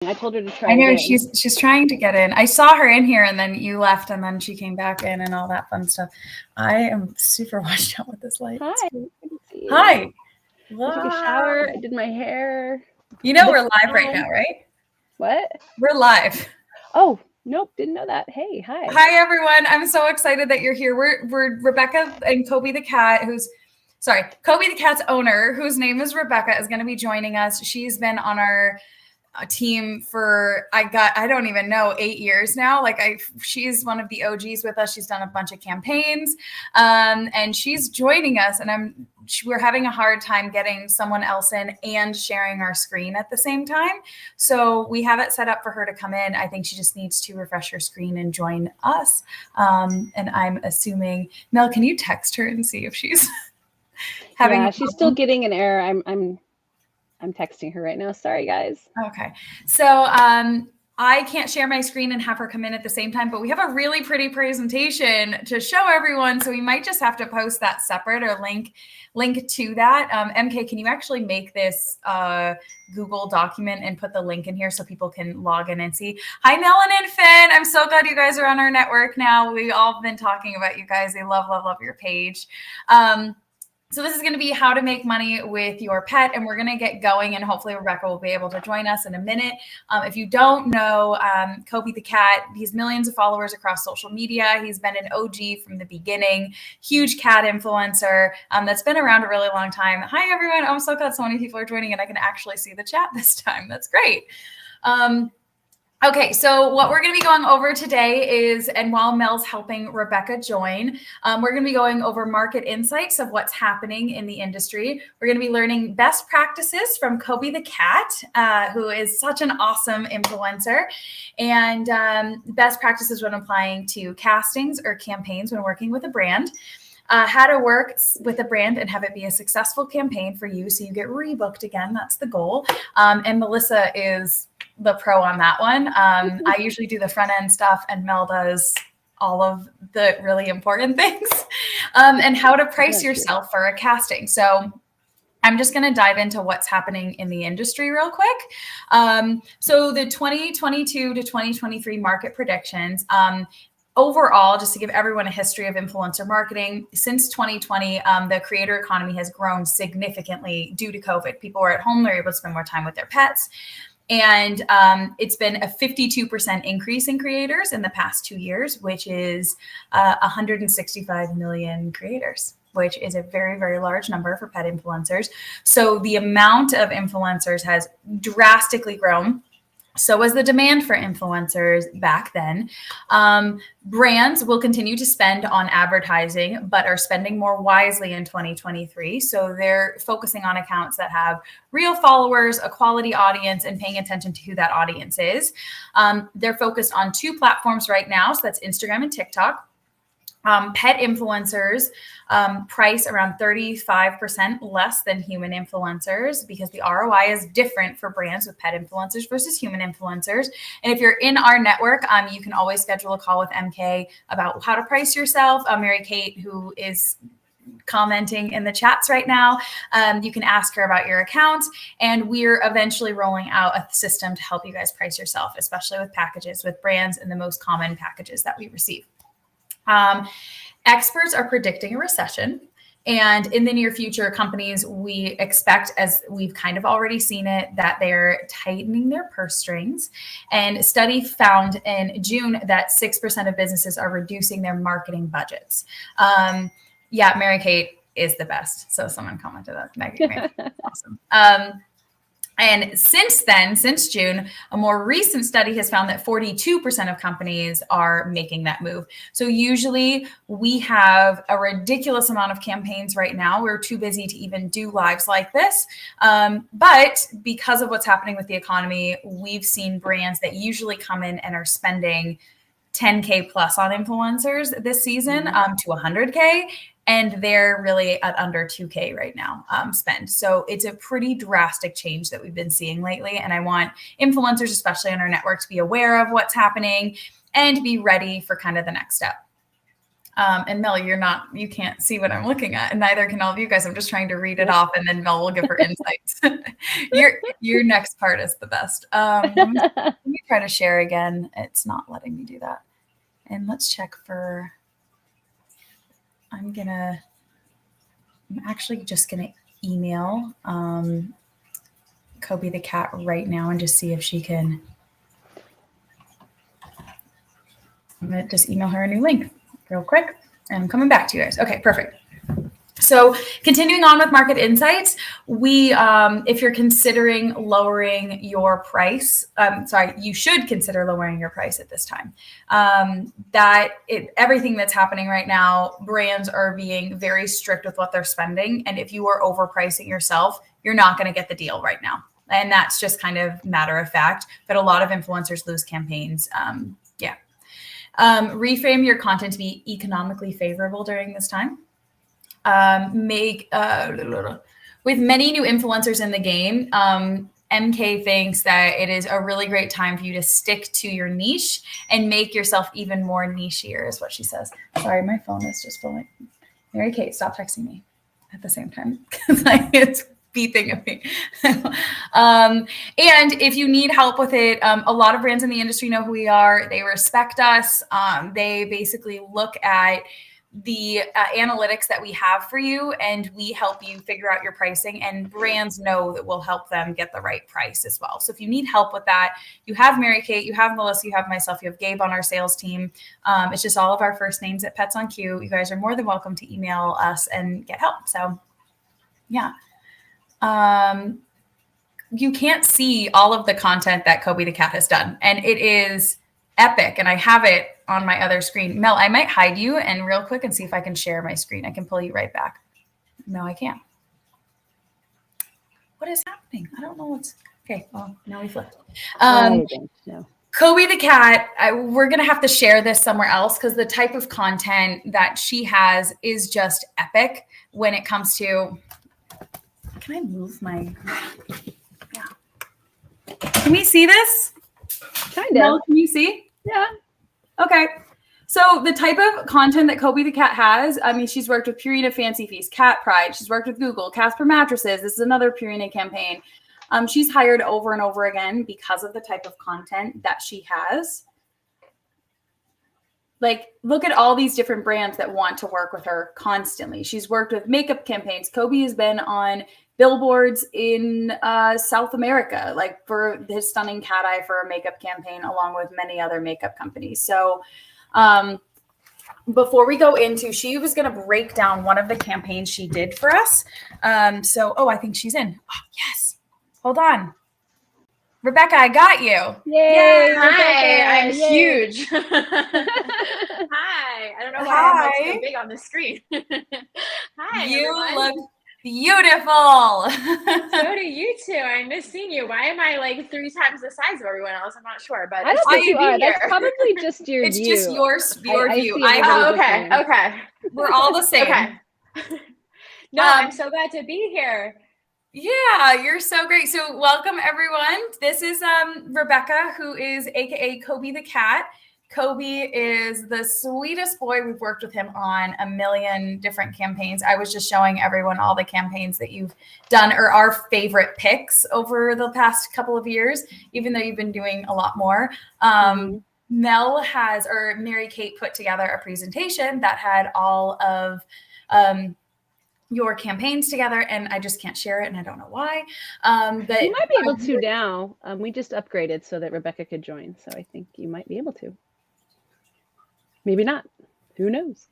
I told her to try. I know she's trying to get in. I saw her in here and then you left and then she came back in and all that fun stuff. I am super washed out with this light. Hi. Hi. I took a shower. I did my hair. You know we're live right now, right? What? We're live. Oh, nope, didn't know that. Hey, hi. Hi everyone. I'm so excited that you're here. We're Rebecca and Coby the Cat, Coby the Cat's owner, whose name is Rebecca, is going to be joining us. She's been on our team for I don't even know 8 years now. She's one of the OGs with us. She's done a bunch of campaigns, and she's joining us. And we're having a hard time getting someone else in and sharing our screen at the same time. So we have it set up for her to come in. I think she just needs to refresh her screen and join us. And I'm assuming, Mel, can you text her and see if she's having? Yeah, she's still getting an error. I'm texting her right now. Sorry, guys. Okay. So I can't share my screen and have her come in at the same time, but we have a really pretty presentation to show everyone. So we might just have to post that separate or link to that. MK, can you actually make this Google document and put the link in here so people can log in and see? Hi, Melon and Finn. I'm so glad you guys are on our network now. We all been talking about you guys. They love your page. So this is going to be how to make money with your pet, and we're going to get going, and hopefully Rebecca will be able to join us in a minute. If you don't know Coby the Cat, he's millions of followers across social media. He's been an OG from the beginning, huge cat influencer that's been around a really long time. Hi, everyone. I'm so glad so many people are joining, and I can actually see the chat this time. That's great. Okay, so what we're going to be going over today is, and while Mel's helping Rebecca join, we're going to be going over market insights of what's happening in the industry. We're going to be learning best practices from Coby the Cat, who is such an awesome influencer, and best practices when applying to castings or campaigns when working with a brand. How to work with a brand and have it be a successful campaign for you so you get rebooked again. That's the goal. And Melissa is the pro on that one. I usually do the front end stuff and Mel does all of the really important things. And how to price yourself for a casting. So I'm just going to dive into what's happening in the industry real quick. So the 2022 to 2023 market predictions, overall, just to give everyone a history of influencer marketing, since 2020, the creator economy has grown significantly due to COVID. People were at home, they're able to spend more time with their pets. And it's been a 52% increase in creators in the past 2 years, which is 165 million creators, which is a very, very large number for pet influencers. So the amount of influencers has drastically grown. So was the demand for influencers back then. Brands will continue to spend on advertising, but are spending more wisely in 2023. So they're focusing on accounts that have real followers, a quality audience, and paying attention to who that audience is. They're focused on 2 platforms right now. So that's Instagram and TikTok. Pet influencers price around 35% less than human influencers because the ROI is different for brands with pet influencers versus human influencers. And if you're in our network, you can always schedule a call with MK about how to price yourself. Mary Kate, who is commenting in the chats right now, you can ask her about your account, and we're eventually rolling out a system to help you guys price yourself, especially with packages with brands and the most common packages that we receive. Experts are predicting a recession, and in the near future, companies, we expect, as we've kind of already seen it, that they're tightening their purse strings. And a study found in June that 6% of businesses are reducing their marketing budgets. Yeah, Mary Kate is the best. So someone commented that. Mary awesome. And since then, since June, a more recent study has found that 42% of companies are making that move. So usually we have a ridiculous amount of campaigns right now. We're too busy to even do lives like this. But because of what's happening with the economy, we've seen brands that usually come in and are spending 10K plus on influencers this season to 100K. And they're really at under 2K right now spend. So it's a pretty drastic change that we've been seeing lately. And I want influencers, especially on our network, to be aware of what's happening and be ready for kind of the next step. And Mel, you can't see what I'm looking at, and neither can all of you guys. I'm just trying to read it off, and then Mel will give her insights. Your next part is the best. Let me try to share again. It's not letting me do that. And let's check for, I'm actually just gonna email Coby the Cat right now and just see if she can. I'm gonna just email her a new link real quick, and I'm coming back to you guys. Okay, perfect. So continuing on with market insights, if you're considering lowering your price, you should consider lowering your price at this time. Everything that's happening right now, brands are being very strict with what they're spending. And if you are overpricing yourself, you're not going to get the deal right now. And that's just kind of matter of fact, but a lot of influencers lose campaigns. Reframe your content to be economically favorable during this time. With many new influencers in the game, MK thinks that it is a really great time for you to stick to your niche and make yourself even more nichier, is what she says. Sorry, my phone is just blowing. Mary Kate, stop texting me at the same time because it's beeping at me. And if you need help with it, a lot of brands in the industry know who we are. They respect us. They basically look at the analytics that we have for you, and we help you figure out your pricing, and brands know that we'll help them get the right price as well. So if you need help with that, you have Mary Kate, you have Melissa, you have myself, you have Gabe on our sales team. It's just all of our first names at Pets on Q. You guys are more than welcome to email us and get help. So yeah. You can't see all of the content that Coby the Cat has done, and it is epic. And I have it on my other screen. Mel, I might hide you and real quick and see if I can share my screen. I can pull you right back. No, I can't. What is happening? I don't know what's okay. Well, now we flipped. I don't know. Coby the Cat, we're going to have to share this somewhere else because the type of content that she has is just epic when it comes to. Can I move my? Yeah. Can we see this? Kind of. Mel, can you see? Yeah. Okay. So the type of content that Coby the Cat has, I mean, she's worked with Purina Fancy Feast, Cat Pride. She's worked with Google, Casper Mattresses. This is another Purina campaign. She's hired over and over again because of the type of content that she has. Like, look at all these different brands that want to work with her constantly. She's worked with makeup campaigns. Coby has been on billboards in South America, like for his stunning cat eye for a makeup campaign, along with many other makeup companies. So before we go into, she was going to break down one of the campaigns she did for us. I think she's in. Oh, yes. Hold on. Rebecca, I got you. Yay. Hi, I'm Yay. huge. Hi. I don't know why I'm like so big on the screen. Hi, you everyone. look beautiful. So do you two. I miss seeing you. Why am I like 3 times the size of everyone else? I'm not sure, but I don't think you are. That's here. probably just your It's view. just your view. Okay. We're all the same. Okay. No, I'm so glad to be here. Yeah, you're so great. So welcome, everyone. This is Rebecca, who is AKA Coby the Cat. Coby is the sweetest boy. We've worked with him on a million different campaigns. I was just showing everyone all the campaigns that you've done or our favorite picks over the past couple of years, even though you've been doing a lot more. Mel Mary Kate put together a presentation that had all of your campaigns together, and I just can't share it, and I don't know why. But you might be able to now. We just upgraded so that Rebecca could join, so I think you might be able to. Maybe not. Who knows?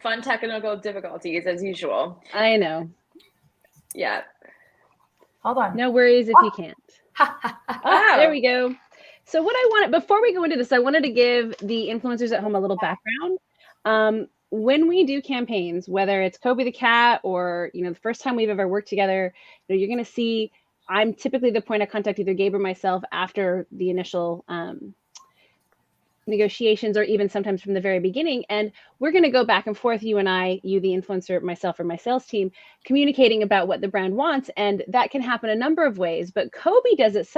Fun technical difficulties as usual. I know. Yeah. Hold on. No worries if you can't. There we go. So what I wanted, before we go into this, I wanted to give the influencers at home a little background. When we do campaigns, whether it's Coby the Cat or, the first time we've ever worked together, you're going to see I'm typically the point of contact, either Gabe or myself, after the initial negotiations, or even sometimes from the very beginning. And we're going to go back and forth, you and I, you, the influencer, myself, or my sales team, communicating about what the brand wants. And that can happen a number of ways. But Coby does it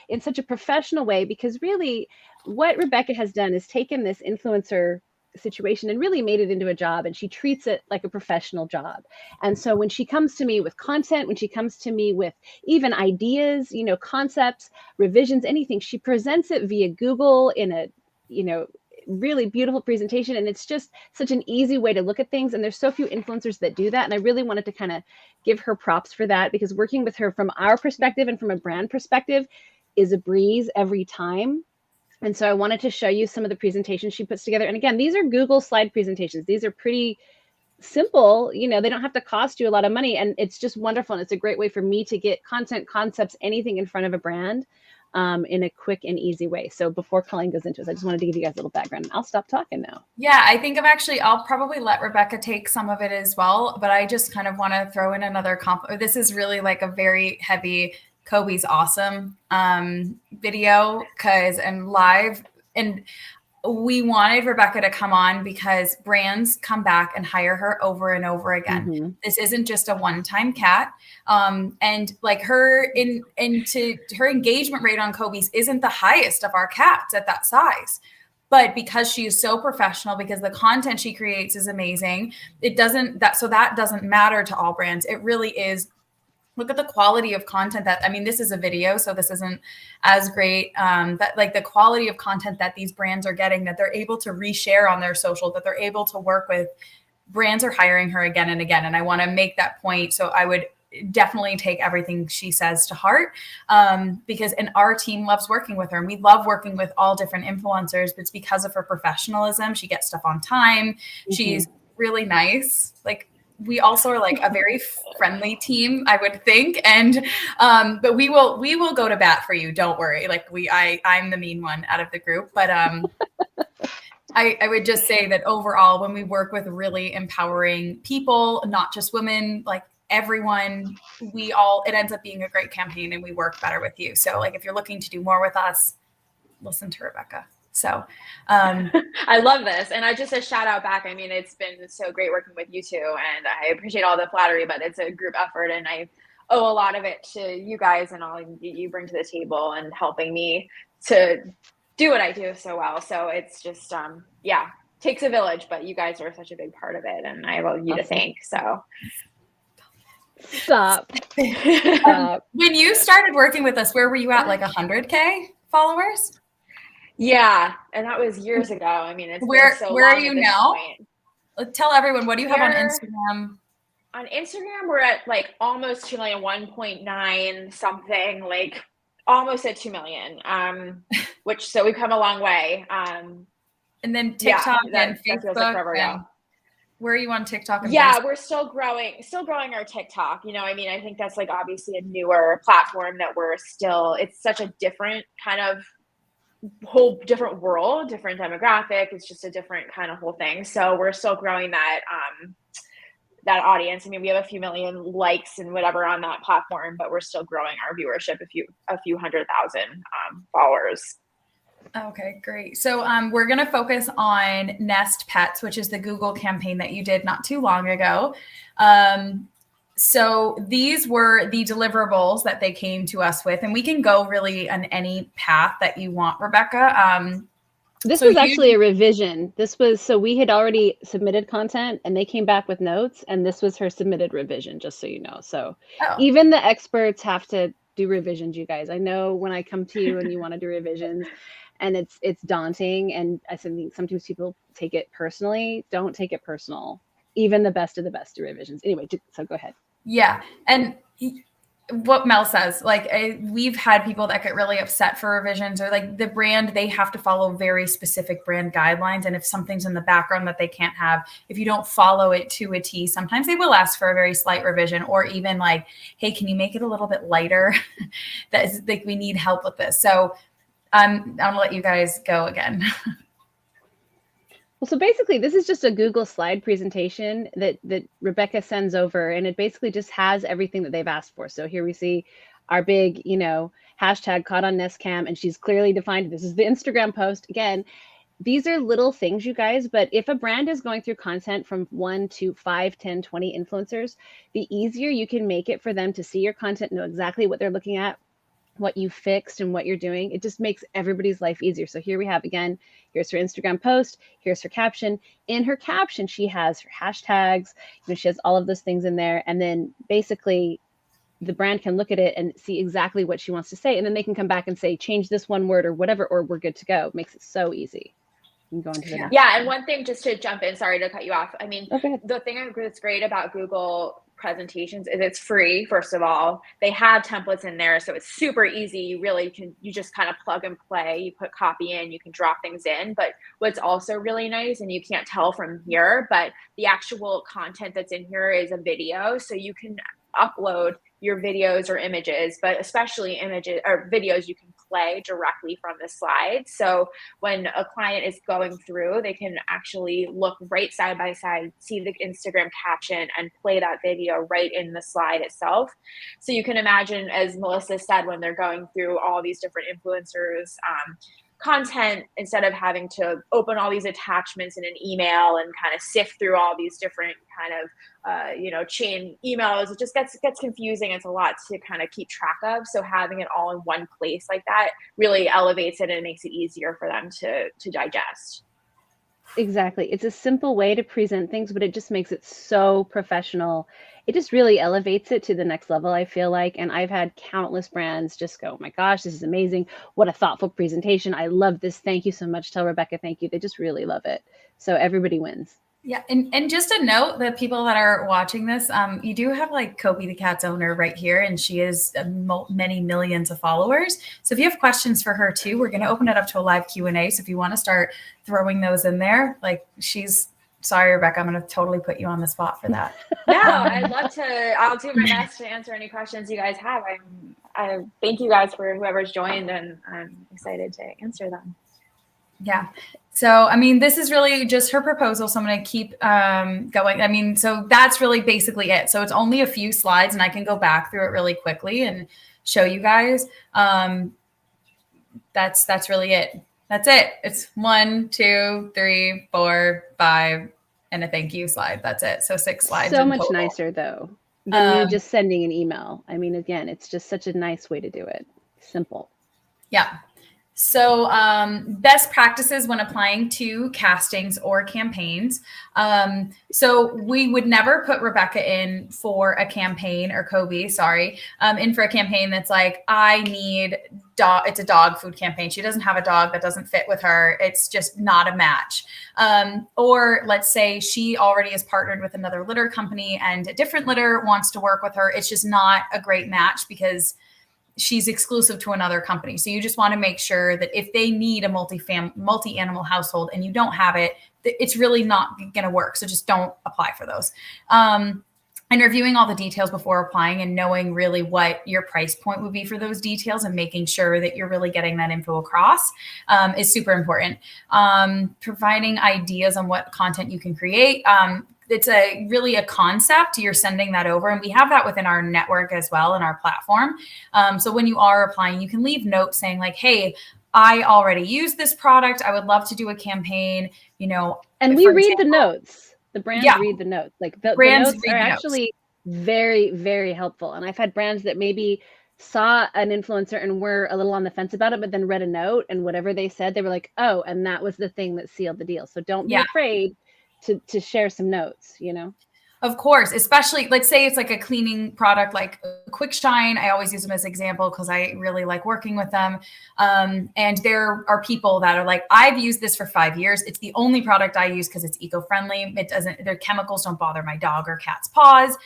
in such a professional way, because really what Rebecca has done is taken this influencer situation and really made it into a job, and she treats it like a professional job. And so when she comes to me with content, when she comes to me with even ideas, concepts, revisions, anything, she presents it via Google in a, really beautiful presentation. And it's just such an easy way to look at things. And there's so few influencers that do that. And I really wanted to kind of give her props for that, because working with her from our perspective and from a brand perspective is a breeze every time. And so I wanted to show you some of the presentations she puts together. And again, these are Google slide presentations. These are pretty simple. They don't have to cost you a lot of money. And it's just wonderful. And it's a great way for me to get content, concepts, anything in front of a brand in a quick and easy way. So before Colleen goes into it, I just wanted to give you guys a little background. I'll stop talking now. Yeah, I think I'll probably let Rebecca take some of it as well. But I just kind of want to throw in another This is really like a very heavy Coby's awesome video and live. And we wanted Rebecca to come on because brands come back and hire her over and over again. Mm-hmm. This isn't just a one-time cat. And like her her engagement rate on Coby's isn't the highest of our cats at that size. But because she is so professional, because the content she creates is amazing, that doesn't matter to all brands. It really is. Look at the quality of content this is a video, so this isn't as great. That like the quality of content that these brands are getting, that they're able to reshare on their social, that they're able to work with. Brands are hiring her again and again. And I want to make that point. So I would definitely take everything she says to heart, because our team loves working with her, and we love working with all different influencers, but it's because of her professionalism. She gets stuff on time. Mm-hmm. She's really nice. Like, we also are like a very friendly team, I would think. And, but we will go to bat for you. Don't worry. Like I'm the mean one out of the group, but, I would just say that overall, when we work with really empowering people, not just women, like everyone, it ends up being a great campaign, and we work better with you. So like, if you're looking to do more with us, listen to Rebecca. So I love this. And just a shout out back. It's been so great working with you two, and I appreciate all the flattery, but it's a group effort, and I owe a lot of it to you guys and all you bring to the table and helping me to do what I do so well. So it's just, takes a village, but you guys are such a big part of it, and I have you to thank. So stop. When you started working with us, where were you at? Like 100K followers? Yeah, and that was years ago. It's where are you now? Point. Tell everyone, what do you have on Instagram? On Instagram, we're at like almost 2 million, 1.9 something, like almost at 2 million. So we've come a long way. And then TikTok and Facebook. Like forever, where are you on TikTok? And Facebook? We're still growing our TikTok. I think that's like obviously a newer platform that it's such a different kind of whole different world, different demographic. It's just a different kind of whole thing. So we're still growing that audience. We have a few million likes and whatever on that platform, but we're still growing our viewership, a few 100,000 followers. Okay, great. So we're going to focus on Nest Pets, which is the Google campaign that you did not too long ago. So these were the deliverables that they came to us with, and we can go really on any path that you want, Rebecca. This was actually a revision. So we had already submitted content, and they came back with notes, and this was her submitted revision, just so you know. So even the experts have to do revisions, you guys. I know when I come to you and you want to do revisions, and it's daunting, and I think sometimes people take it personally. Don't take it personal. Even the best of the best do revisions. Anyway, so go ahead. Yeah. And what Mel says, like we've had people that get really upset for revisions, or like the brand, they have to follow very specific brand guidelines. And if something's in the background that they can't have, if you don't follow it to a T, sometimes they will ask for a very slight revision, or even like, hey, can you make it a little bit lighter? That is like, we need help with this. So I'm gonna let you guys go again. Well, so basically, this is just a Google slide presentation that Rebecca sends over, and it basically just has everything that they've asked for. So here we see our big, hashtag caught on Nest Cam, and she's clearly defined. This is the Instagram post. Again, these are little things, you guys, but if a brand is going through content from 1 to 5, 10, 20 influencers, the easier you can make it for them to see your content, know exactly what they're looking at, what you fixed and what you're doing. It just makes everybody's life easier. So here we have again, here's her Instagram post, here's her caption. In her caption, she has her hashtags, she has all of those things in there. And then basically the brand can look at it and see exactly what she wants to say. And then they can come back and say, change this one word or whatever, or we're good to go. It makes it so easy. You can go into the next. Yeah. And one thing, just to jump in, sorry to cut you off. I mean, Okay. the thing that's great about Google presentations is it's free. First of all, they have templates in there, so it's super easy. You just kind of plug and play. You put copy in, you can drop things in. But what's also really nice, and you can't tell from here, but the actual content that's in here is a video, so you can upload your videos or images, but especially images or videos you can play directly from the slide. So when a client is going through, they can actually look right side by side, see the Instagram caption, and play that video right in the slide itself. So you can imagine, as Melissa said, when they're going through all these different influencers, content, instead of having to open all these attachments in an email and kind of sift through all these different kind of chain emails, it just gets confusing. It's a lot to kind of keep track of. So having it all in one place like that really elevates it and makes it easier for them to digest. Exactly. It's a simple way to present things, but it just makes it so professional. It just really elevates it to the next level, I feel like. And I've had countless brands just go, oh my gosh, this is amazing. What a thoughtful presentation. I love this. Thank you so much. Tell Rebecca thank you. They just really love it. So everybody wins. Yeah. And just a note, the people that are watching this, you do have like Coby the Cat's owner right here, and she has many millions of followers. So if you have questions for her too, we're going to open it up to a live Q&A. So if you want to start throwing those in there, like sorry, Rebecca, I'm going to totally put you on the spot for that. No, I'd love to. I'll do my best to answer any questions you guys have. I thank you guys for whoever's joined, and I'm excited to answer them. Yeah. So, I mean, this is really just her proposal. So I'm going to keep going. I mean, so that's really basically it. So it's only a few slides, and I can go back through it really quickly and show you guys. That's really it. That's it. It's 1, 2, 3, 4, 5, and a thank you slide. That's it. So 6 slides. So much total. Nicer though than you just sending an email. I mean, again, it's just such a nice way to do it. Simple. Yeah. So best practices when applying to castings or campaigns. So we would never put Rebecca in for a campaign, or Coby, sorry, in for a campaign that's like, I need dog. It's a dog food campaign. She doesn't have a dog that doesn't fit with her. It's just not a match. Or let's say she already is partnered with another litter company and a different litter wants to work with her. It's just not a great match because she's exclusive to another company. So you just want to make sure that if they need a multi-animal household and you don't have it, it's really not going to work. So just don't apply for those. And reviewing all the details before applying and knowing really what your price point would be for those details and making sure that you're really getting that info across is super important. Providing ideas on what content you can create. It's really a concept. You're sending that over, and we have that within our network as well in our platform. So when you are applying, you can leave notes saying like, hey, I already use this product. I would love to do a campaign, And we read the notes. The brands read the notes. Like the notes are actually very, very helpful. And I've had brands that maybe saw an influencer and were a little on the fence about it, but then read a note and whatever they said, they were like, oh, and that was the thing that sealed the deal. So don't be afraid to share some notes, Of course, especially let's say it's like a cleaning product like Quick Shine. I always use them as an example because I really like working with them. And there are people that are like, I've used this for 5 years. It's the only product I use because it's eco-friendly. Their chemicals don't bother my dog or cat's paws.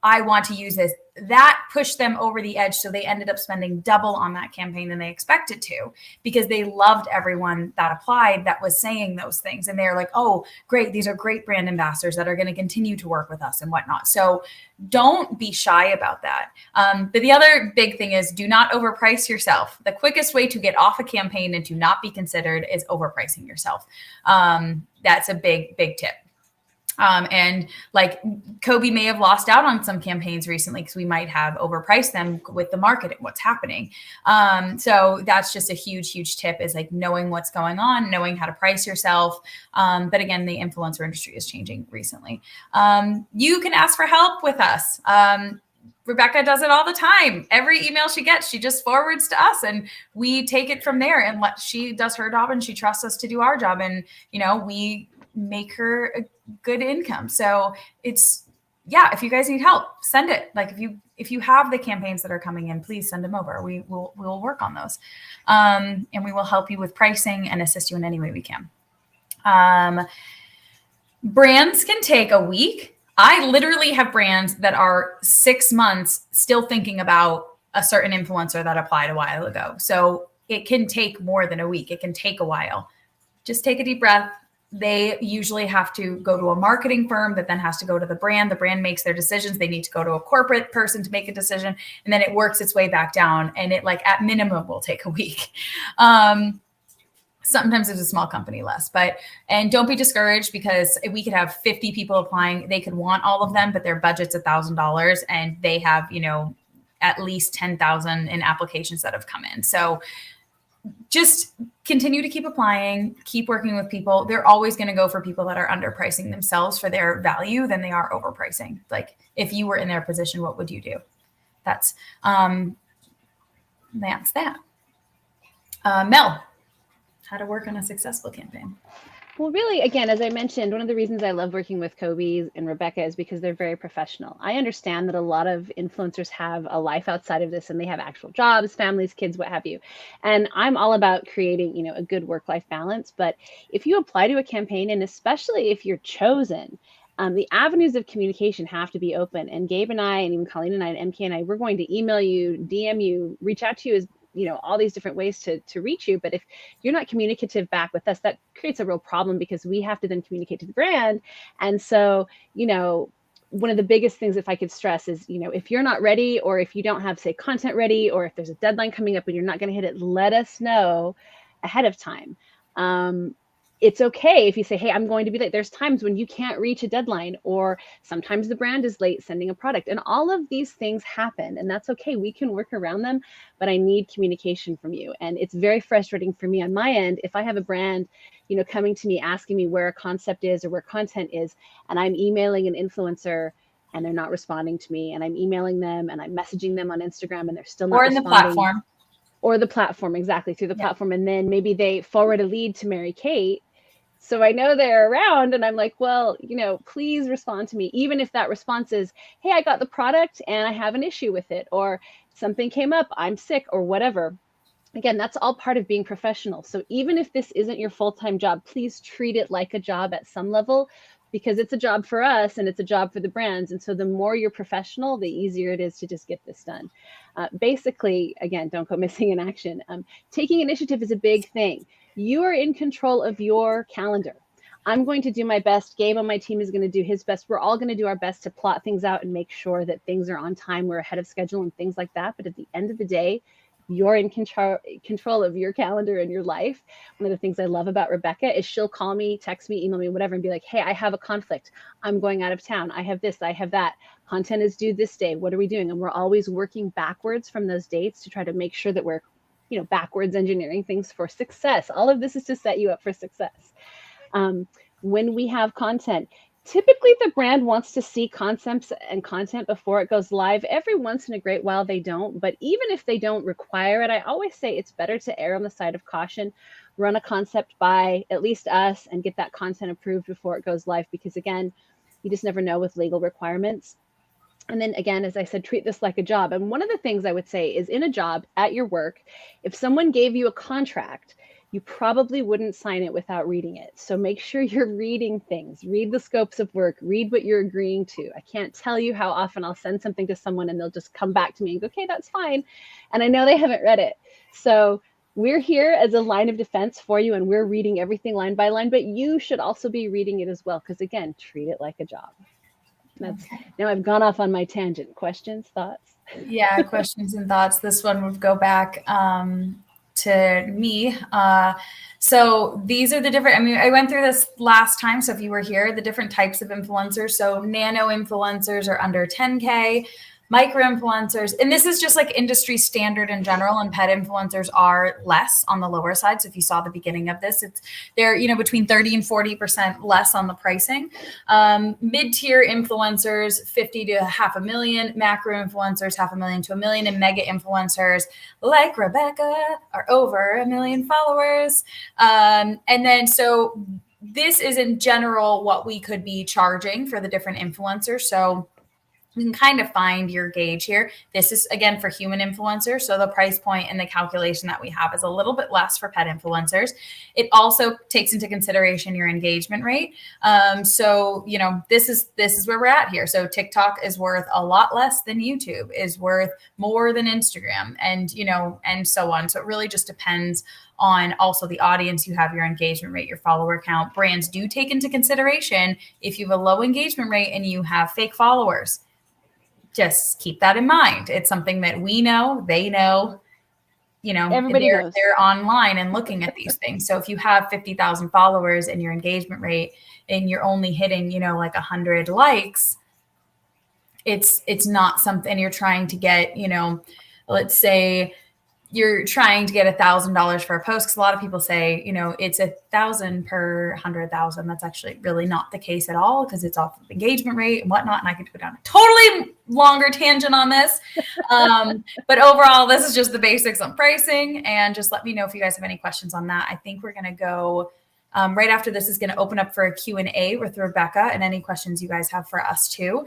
I want to use this. That pushed them over the edge. So they ended up spending double on that campaign than they expected to because they loved everyone that applied that was saying those things. And they're like, oh, great. These are great brand ambassadors that are going to continue to work with us and whatnot. So don't be shy about that. But the other big thing is do not overprice yourself. The quickest way to get off a campaign and to not be considered is overpricing yourself. That's a big, big tip. And like Coby may have lost out on some campaigns recently because we might have overpriced them with the market and what's happening. So that's just a huge, huge tip is like knowing what's going on, knowing how to price yourself. But again, the influencer industry is changing recently. You can ask for help with us. Rebecca does it all the time. Every email she gets, she just forwards to us and we take it from there and she does her job and she trusts us to do our job. And, we make her a good income. So it's, if you guys need help, send it. Like if you have the campaigns that are coming in, please send them over. We will work on those. And we will help you with pricing and assist you in any way we can. Brands can take a week. I literally have brands that are 6 months still thinking about a certain influencer that applied a while ago. So it can take more than a week. It can take a while. Just take a deep breath. They usually have to go to a marketing firm that then has to go to the brand. The brand makes their decisions. They need to go to a corporate person to make a decision. And then it works its way back down. And it at minimum will take a week. Sometimes it's a small company less, and don't be discouraged because we could have 50 people applying. They could want all of them, but their budget's $1,000 and they have, at least 10,000 in applications that have come in. So just continue to keep applying, keep working with people. They're always going to go for people that are underpricing themselves for their value than they are overpricing. Like if you were in their position, what would you do? That's that. Mel. How to work on a successful campaign. Well, really, again, as I mentioned, one of the reasons I love working with Coby and Rebecca is because they're very professional. I understand that a lot of influencers have a life outside of this and they have actual jobs, families, kids, what have you. And I'm all about creating, a good work-life balance. But if you apply to a campaign, and especially if you're chosen, the avenues of communication have to be open. And Gabe and I, and even Colleen and I, and MK and I, we're going to email you, DM you, reach out to you as all these different ways to reach you. But if you're not communicative back with us, that creates a real problem because we have to then communicate to the brand. And so, one of the biggest things, if I could stress, is, if you're not ready, or if you don't have, say, content ready, or if there's a deadline coming up and you're not going to hit it, let us know ahead of time. It's okay if you say, hey, I'm going to be late. There's times when you can't reach a deadline, or sometimes the brand is late sending a product, and all of these things happen, and that's okay. We can work around them, but I need communication from you. And it's very frustrating for me on my end if I have a brand, coming to me asking me where a concept is or where content is, and I'm emailing an influencer and they're not responding to me, and I'm emailing them and I'm messaging them on Instagram and they're still not responding. Or in the platform. Or the platform, exactly, through the platform. And then maybe they forward a lead to Mary Kate. So I know they're around and I'm like, well, please respond to me. Even if that response is, hey, I got the product and I have an issue with it, or something came up, I'm sick, or whatever. Again, that's all part of being professional. So even if this isn't your full-time job, please treat it like a job at some level, because it's a job for us and it's a job for the brands. And so the more you're professional, the easier it is to just get this done. Basically, again, don't go missing in action. Taking initiative is a big thing. You are in control of your calendar. I'm going to do my best. Gabe on my team is going to do his best. We're all going to do our best to plot things out and make sure that things are on time, we're ahead of schedule and things like that. But at the end of the day, you're in control of your calendar and your life. One of the things I love about Rebecca is she'll call me, text me, email me, whatever, and be like, hey, I have a conflict. I'm going out of town. I have this, I have that. Content is due this day. What are we doing? And we're always working backwards from those dates to try to make sure that we're, backwards engineering things for success. All of this is to set you up for success. When we have content, typically the brand wants to see concepts and content before it goes live. Every once in a great while they don't, but even if they don't require it, I always say it's better to err on the side of caution, run a concept by at least us and get that content approved before it goes live, because again, you just never know with legal requirements. And then again, as I said, treat this like a job. And one of the things I would say is, in a job at your work, if someone gave you a contract, you probably wouldn't sign it without reading it. So make sure you're reading things, read the scopes of work, read what you're agreeing to. I can't tell you how often I'll send something to someone and they'll just come back to me and go, okay, that's fine. And I know they haven't read it. So we're here as a line of defense for you, and we're reading everything line by line, but you should also be reading it as well. Because again, treat it like a job. That's okay. Now I've gone off on my tangent. Questions, thoughts? Yeah, questions and thoughts. This one would go back to me. So these are the different, I went through this last time. So if you were here, the different types of influencers. So nano influencers are under 10K. micro influencers. And this is just like industry standard in general. And pet influencers are less on the lower side. So if you saw the beginning of this, they're, between 30 and 40% less on the pricing. Mid-tier influencers, 50 to $500,000, macro influencers, $500,000 to $1 million, and mega influencers like Rebecca are over 1 million followers. And then, so this is in general what we could be charging for the different influencers. So you can kind of find your gauge here. This is, again, for human influencers. So the price point and the calculation that we have is a little bit less for pet influencers. It also takes into consideration your engagement rate. So, this is where we're at here. So TikTok is worth a lot less than YouTube, is worth more than Instagram, and so on. So it really just depends on also the audience you have, your engagement rate, your follower count. Brands do take into consideration if you have a low engagement rate and you have fake followers. Just keep that in mind. It's something that we know, they know, everybody knows. They're online and looking at these things. So if you have 50,000 followers and your engagement rate and you're only hitting, like 100 likes, it's not something you're trying to get, let's say you're trying to get $1,000 for a post. Cause a lot of people say, it's 1,000 per 100,000. That's actually really not the case at all, because it's off of engagement rate and whatnot. And I could go down a totally longer tangent on this. But overall, this is just the basics on pricing, and just let me know if you guys have any questions on that. I think we're going to go right after this is going to open up for a Q&A with Rebecca, and any questions you guys have for us too.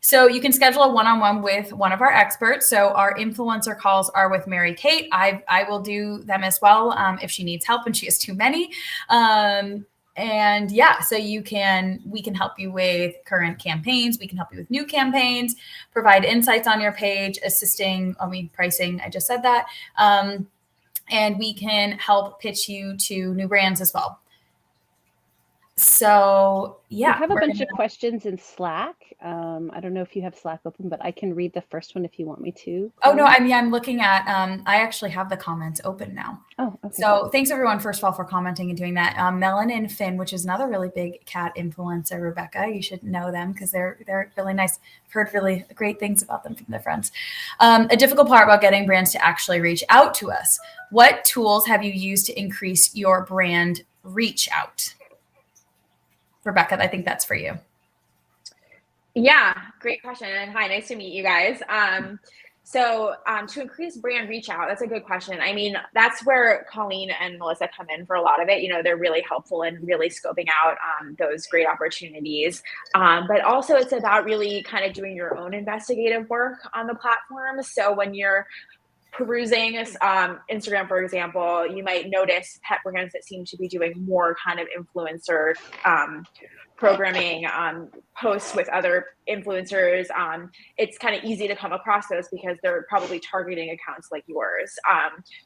So you can schedule a one-on-one with one of our experts. So our influencer calls are with Mary Kate. I will do them as well if she needs help and she has too many. And yeah, so we can help you with current campaigns. We can help you with new campaigns, provide insights on your page, pricing. I just said that. And we can help pitch you to new brands as well. So yeah, we have a bunch of questions in Slack. I don't know if you have Slack open, but I can read the first one if you want me to. Oh no, I'm looking at. I actually have the comments open now. Oh, okay. So thanks everyone, first of all, for commenting and doing that. Melon and Finn, which is another really big cat influencer, Rebecca. You should know them because they're really nice. I've heard really great things about them from their friends. A difficult part about getting brands to actually reach out to us. What tools have you used to increase your brand reach out? Rebecca, I think that's for you. Yeah, great question. And hi, nice to meet you guys. So to increase brand reach out, that's a good question. I mean, that's where Colleen and Melissa come in for a lot of it. They're really helpful in really scoping out those great opportunities. But also it's about really kind of doing your own investigative work on the platform. So when you're perusing Instagram, for example, you might notice pet brands that seem to be doing more kind of influencer programming posts with other influencers. It's kind of easy to come across those because they're probably targeting accounts like yours.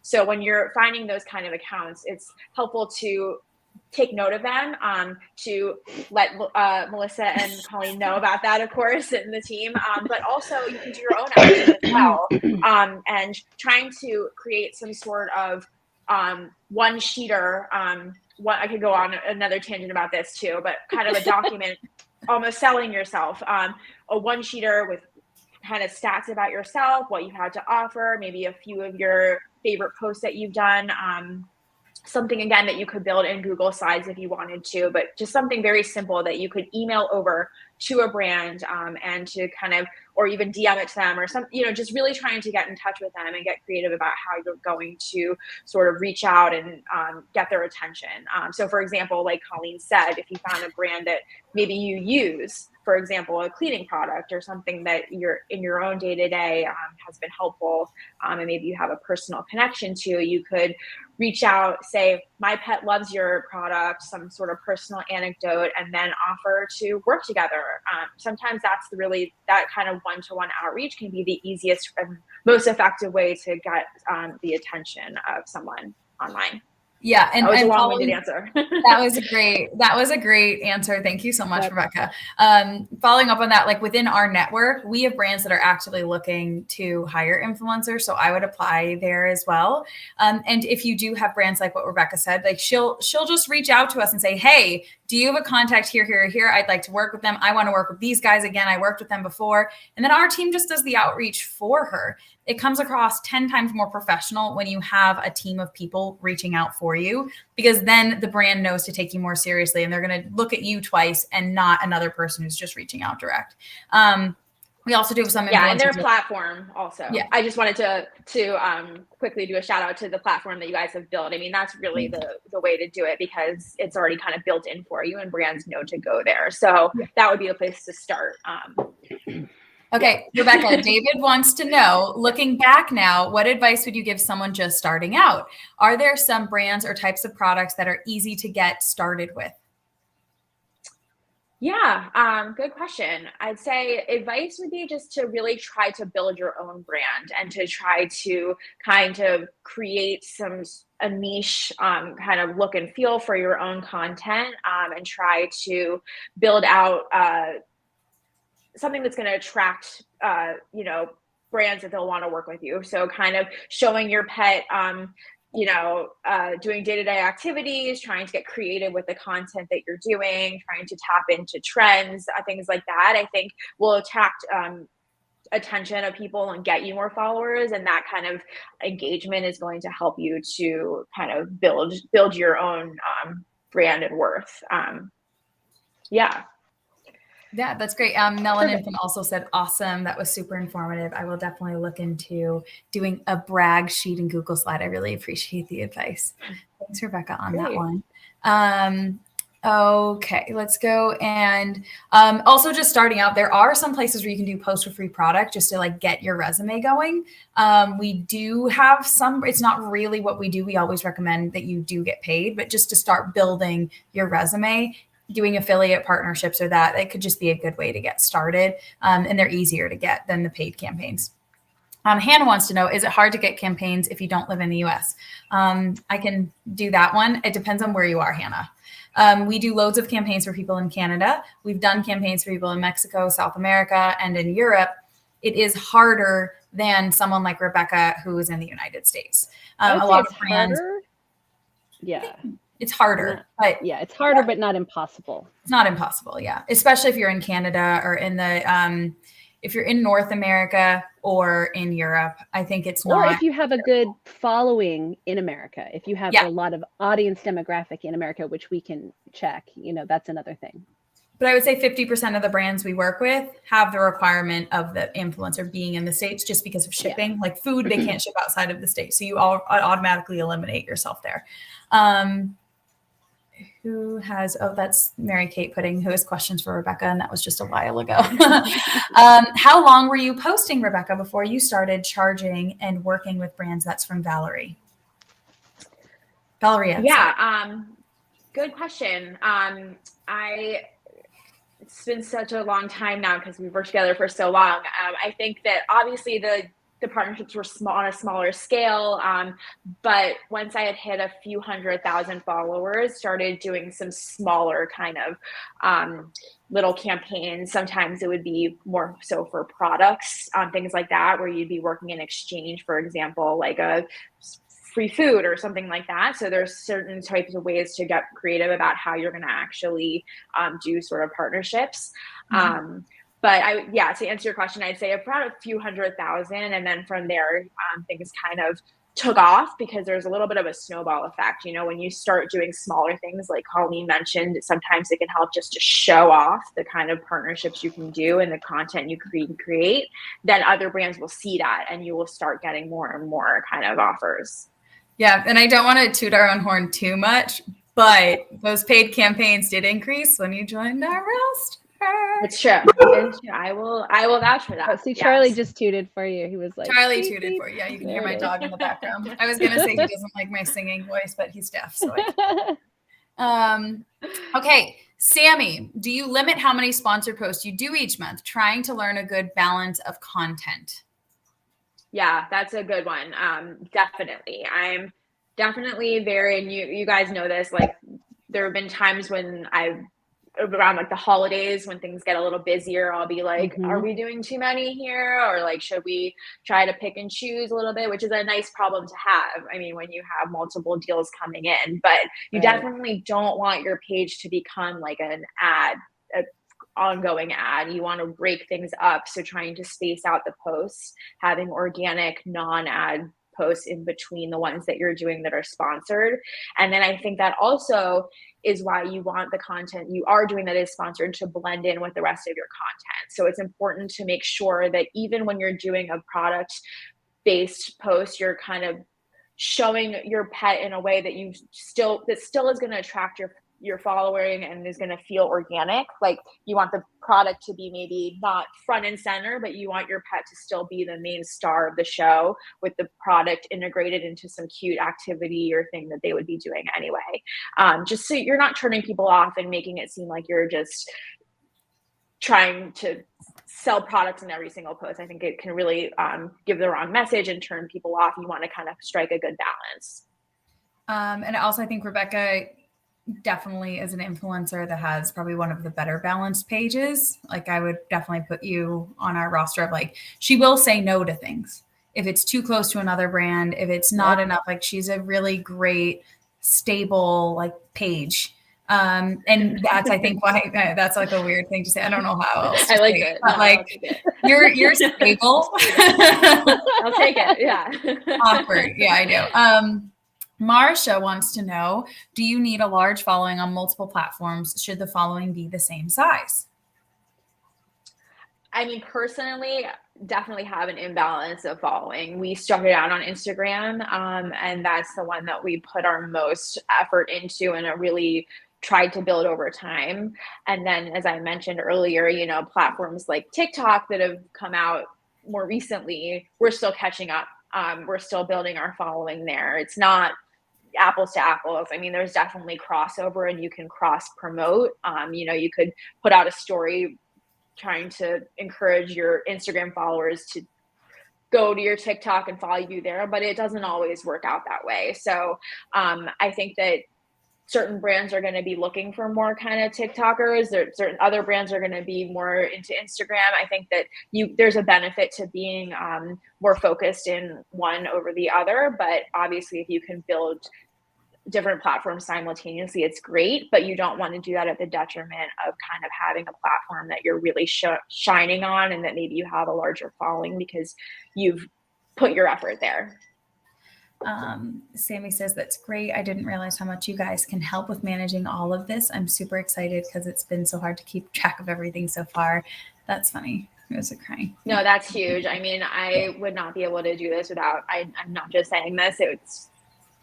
So when you're finding those kind of accounts, it's helpful to take note of them, to let Melissa and Colleen know about that, of course, and the team. But also you can do your own outreach as well, and trying to create some sort of one-sheeter. I could go on another tangent about this too, but kind of a document, almost selling yourself, a one-sheeter with kind of stats about yourself, what you had to offer, maybe a few of your favorite posts that you've done. Something, again, that you could build in Google Slides if you wanted to, but just something very simple that you could email over to a brand and to kind of, or even DM it to them or just really trying to get in touch with them and get creative about how you're going to sort of reach out and get their attention. So for example, like Colleen said, if you found a brand that maybe you use, for example, a cleaning product or something that you're in your own day-to-day has been helpful, and maybe you have a personal connection to, you could reach out, say, my pet loves your product, some sort of personal anecdote, and then offer to work together. Sometimes that's that kind of one-to-one outreach can be the easiest and most effective way to get the attention of someone online. Yeah, and that was a long-winded answer. That was a great answer. Thank you so much, yep. Rebecca. Following up on that, like within our network, we have brands that are actively looking to hire influencers. So I would apply there as well. And if you do have brands like what Rebecca said, like she'll just reach out to us and say, hey, do you have a contact here, here, or here? I'd like to work with them. I want to work with these guys again. I worked with them before. And then our team just does the outreach for her. It comes across 10 times more professional when you have a team of people reaching out for you, because then the brand knows to take you more seriously and they're going to look at you twice and not another person who's just reaching out direct. We also do some and their platform also. Yeah. I just wanted to quickly do a shout out to the platform that you guys have built. I mean, that's really the way to do it, because it's already kind of built in for you and brands know to go there. So that would be a place to start. Okay, Rebecca, David wants to know, looking back now, what advice would you give someone just starting out? Are there some brands or types of products that are easy to get started with? Yeah, good question. I'd say advice would be just to really try to build your own brand and to try to kind of create a niche kind of look and feel for your own content, and try to build out something that's going to attract, brands that they'll want to work with you. So kind of showing your pet, doing day-to-day activities, trying to get creative with the content that you're doing, trying to tap into trends, things like that, I think will attract attention of people and get you more followers. And that kind of engagement is going to help you to kind of build your own brand and worth. Yeah, that's great. Melanin also said, awesome. That was super informative. I will definitely look into doing a brag sheet and Google slide. I really appreciate the advice. Thanks, Rebecca, on that one. Okay, let's go. And also just starting out, there are some places where you can do post for free product just to like get your resume going. We do have some, it's not really what we do. We always recommend that you do get paid, but just to start building your resume, doing affiliate partnerships or that, it could just be a good way to get started. And they're easier to get than the paid campaigns. Hannah wants to know, is it hard to get campaigns if you don't live in the US? I can do that one. It depends on where you are, Hannah. We do loads of campaigns for people in Canada. We've done campaigns for people in Mexico, South America, and in Europe. It is harder than someone like Rebecca, who is in the United States. A lot of brands. Harder? Yeah. It's harder, but yeah, it's harder, but not impossible. It's not impossible. Yeah. Especially if you're in Canada or in the, if you're in North America or in Europe, I think it's not. Or if you have a good following in America, if you have a lot of audience demographic in America, which we can check, that's another thing. But I would say 50% of the brands we work with have the requirement of the influencer being in the States just because of shipping. Like food, they can't ship outside of the States. So you automatically eliminate yourself there. Who has, that's Mary Kate putting, who has questions for Rebecca, and that was just a while ago. How long were you posting, Rebecca, before you started charging and working with brands? That's from Valerie. Valerie. Yeah, good question. It's been such a long time now because we've worked together for so long. I think that obviously the partnerships were small on a smaller scale. But once I had hit a few 100,000 followers, started doing some smaller kind of little campaigns. Sometimes it would be more so for products, things like that, where you'd be working in exchange, for example, like a free food or something like that. So there's certain types of ways to get creative about how you're going to actually do sort of partnerships. But to answer your question, I'd say about a few 100,000. And then from there, things kind of took off because there's a little bit of a snowball effect. When you start doing smaller things, like Colleen mentioned, sometimes it can help just to show off the kind of partnerships you can do and the content you create. Then other brands will see that and you will start getting more and more kind of offers. Yeah. And I don't want to toot our own horn too much, but those paid campaigns did increase when you joined our roster. It's true. I will vouch for that. Oh, see, Charlie just tooted for you. He was like, Charlie tooted for you. Yeah, you can hear my dog in the background. I was going to say he doesn't like my singing voice, but he's deaf. So okay. Sammy, do you limit how many sponsored posts you do each month, trying to learn a good balance of content? Yeah, that's a good one. Definitely. I'm definitely very, and you guys know this, like there have been times when I've around like the holidays when things get a little busier, I'll be like, Mm-hmm. are we doing too many here? Or like, should we try to pick and choose a little bit, which is a nice problem to have. I mean, when you have multiple deals coming in, but you definitely don't want your page to become like an ongoing ad. You want to break things up. So trying to space out the posts, having organic non-ad posts in between the ones that you're doing that are sponsored. And then I think that also is why you want the content you are doing that is sponsored to blend in with the rest of your content. So it's important to make sure that even when you're doing a product based post, you're kind of showing your pet in a way that still is going to attract your following and is going to feel organic. Like you want the product to be maybe not front and center, but you want your pet to still be the main star of the show with the product integrated into some cute activity or thing that they would be doing anyway. Just so you're not turning people off and making it seem like you're just trying to sell products in every single post. I think it can really give the wrong message and turn people off. You want to kind of strike a good balance. And also I think Rebecca definitely is an influencer that has probably one of the better balanced pages. Like I would definitely put you on our roster of like, she will say no to things. If it's too close to another brand, if it's not enough, like she's a really great, stable like page. And that's, I think why that's like a weird thing to say. I don't know how else to I like say it. But no, like you're stable. I'll take it. Yeah. Awkward. Yeah, I do. Marsha wants to know, do you need a large following on multiple platforms? Should the following be the same size? I mean, personally, definitely have an imbalance of following. We started out on Instagram, and that's the one that we put our most effort into and it really tried to build over time. And then, as I mentioned earlier, platforms like TikTok that have come out more recently, we're still catching up. We're still building our following there. It's not apples to apples. I mean, there's definitely crossover and you can cross promote. You could put out a story trying to encourage your Instagram followers to go to your TikTok and follow you there, but it doesn't always work out that way. So I think that certain brands are going to be looking for more kind of TikTokers. Certain other brands are going to be more into Instagram. I think that there's a benefit to being more focused in one over the other. But obviously, if you can build different platforms simultaneously, it's great. But you don't want to do that at the detriment of kind of having a platform that you're really shining on and that maybe you have a larger following because you've put your effort there. Sammy says, that's great. I didn't realize how much you guys can help with managing all of this. I'm super excited because it's been so hard to keep track of everything so far. That's funny. It was a crying. No, that's huge. I mean, I would not be able to do this without, I'm not just saying this,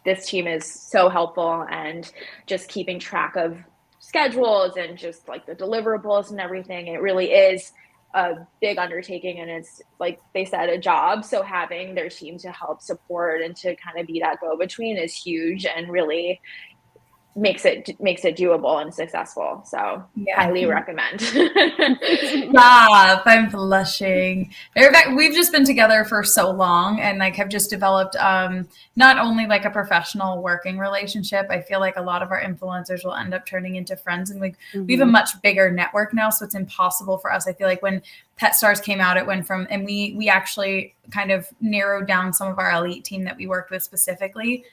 this team is so helpful and just keeping track of schedules and just like the deliverables and everything. It really is a big undertaking and it's like they said, a job. So having their team to help support and to kind of be that go-between is huge and really makes it doable and successful. So highly recommend. Stop, I'm blushing. We've just been together for so long and like have just developed not only like a professional working relationship. I feel like a lot of our influencers will end up turning into friends and like we have a much bigger network now. So it's impossible for us. I feel like when Pet Stars came out, it went from, and we actually kind of narrowed down some of our elite team that we worked with specifically.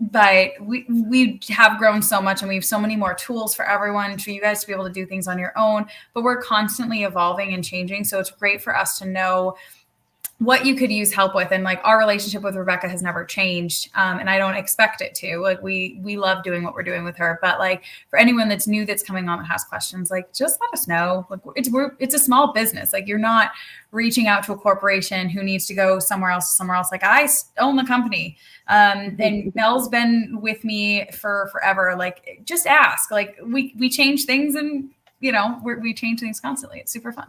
But we have grown so much and we have so many more tools for everyone, for you guys to be able to do things on your own, but we're constantly evolving and changing. So it's great for us to know what you could use help with. And like our relationship with Rebecca has never changed. And I don't expect it to. Like we love doing what we're doing with her. But like for anyone that's new, that's coming on that has questions, like just let us know. Like it's a small business. Like you're not reaching out to a corporation who needs to go somewhere else. Like I own the company. And Mel's been with me for forever. Like just ask. Like we change things and we change things constantly. It's super fun.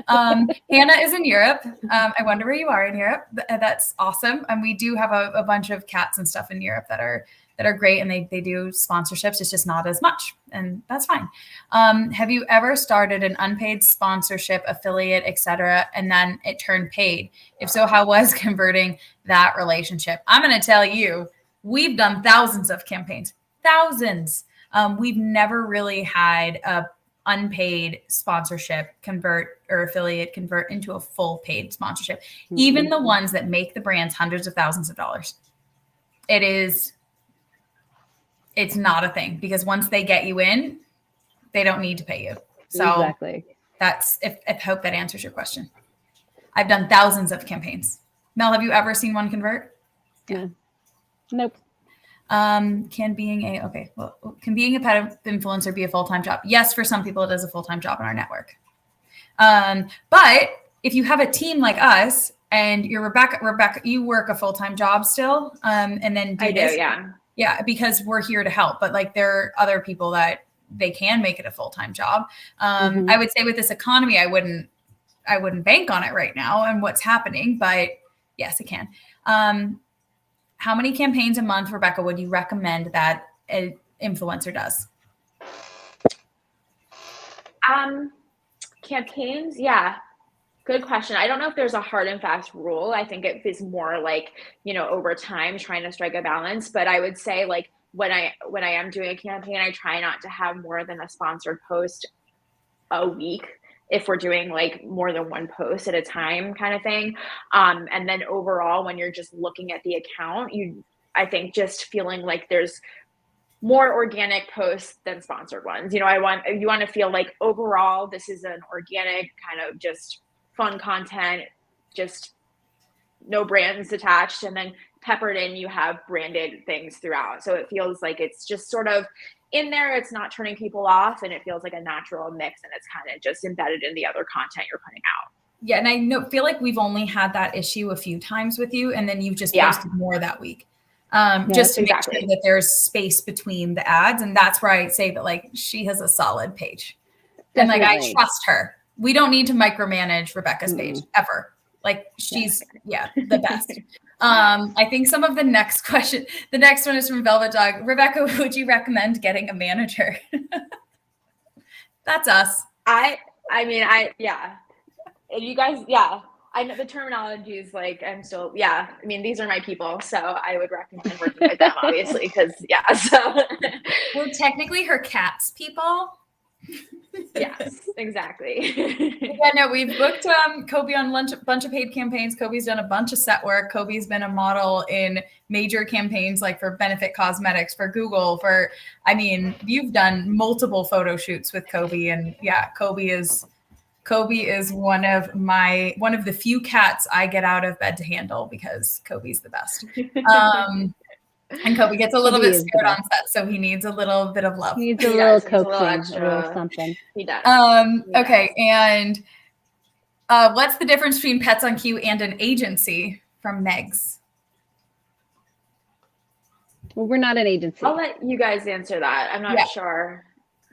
Hannah is in Europe. I wonder where you are in Europe. That's awesome. And we do have a bunch of cats and stuff in Europe that are great. And they do sponsorships. It's just not as much. And that's fine. Have you ever started an unpaid sponsorship, affiliate, etc., and then it turned paid? If so, how was converting that relationship? I'm going to tell you, we've done thousands of campaigns, thousands. We've never really had unpaid sponsorship convert or affiliate convert into a full paid sponsorship. Even the ones that make the brands hundreds of thousands of dollars. It's not a thing, because once they get you in, they don't need to pay you. So exactly. That's, I hope that answers your question. I've done thousands of campaigns. Mel, have you ever seen one convert? Yeah. Nope. Can being a pet influencer be a full-time job? Yes, for some people it is a full-time job in our network. But if you have a team like us and you're Rebecca, you work a full-time job still, and then do this. Yeah, because we're here to help. But like, there are other people that they can make it a full-time job. I would say with this economy, I wouldn't bank on it right now and what's happening, but yes, it can. How many campaigns a month, Rebecca, would you recommend that an influencer does? Campaigns, yeah. Good question. I don't know if there's a hard and fast rule. I think it is more like, over time trying to strike a balance. But I would say, like, when I am doing a campaign, I try not to have more than a sponsored post a week if we're doing like more than one post at a time kind of thing. And then overall, when you're just looking at the account, I think just feeling like there's more organic posts than sponsored ones. You want to feel like overall, this is an organic kind of just fun content, just no brands attached, and then peppered in, you have branded things throughout. So it feels like it's just sort of in there. It's not turning people off, and it feels like a natural mix, and it's kind of just embedded in the other content you're putting out. Yeah. And I feel like we've only had that issue a few times with you, and then you've just posted more that week. Just to make sure that there's space between the ads. And that's where I say that, like, she has a solid page. Definitely. And like, I trust her. We don't need to micromanage Rebecca's page ever. Like, she's the best. I think some of the next one is from Velvet Dog. Rebecca, would you recommend getting a manager? That's us. And you guys, I know the terminology is like, I'm still, I mean, these are my people. So I would recommend working with them, obviously, because, so. We're technically her cat's people. Yes, exactly. We've booked Coby on a bunch of paid campaigns. Coby's done a bunch of set work. Coby's been a model in major campaigns, like for Benefit Cosmetics, for Google, you've done multiple photo shoots with Coby, and Coby is one of the few cats I get out of bed to handle, because Coby's the best. And Coby gets a little bit scared on set, so he needs a little bit of love. He needs a little coaxing, a little something. He does. Okay, and what's the difference between Pets on Cue and an agency? From Megs. Well, we're not an agency. I'll let you guys answer that. I'm not sure.